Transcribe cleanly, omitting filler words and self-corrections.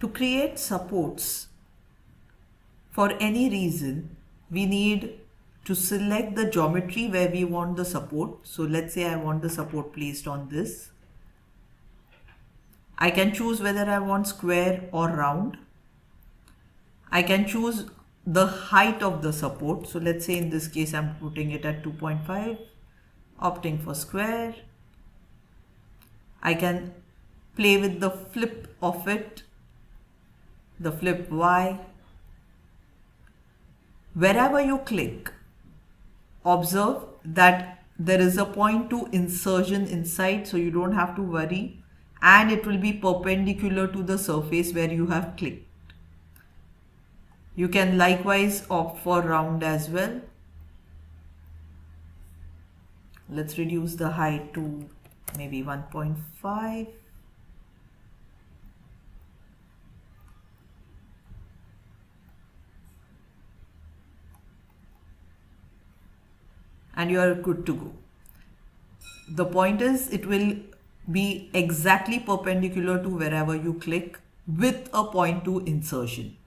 To create supports for any reason, we need to select the geometry where we want the support. So let's say I want the support placed on this. I can choose whether I want square or round. I can choose the height of the support. So let's say in this case I'm putting it at 2.5, opting for square. I can play with the flip of it, the flip Y. Wherever you click, observe that there is a point to insertion inside, so you don't have to worry, and it will be perpendicular to the surface where you have clicked. You can likewise opt for round as well. Let's reduce the height to maybe 1.5. And you are good to go. The point is, it will be exactly perpendicular to wherever you click with a point to insertion.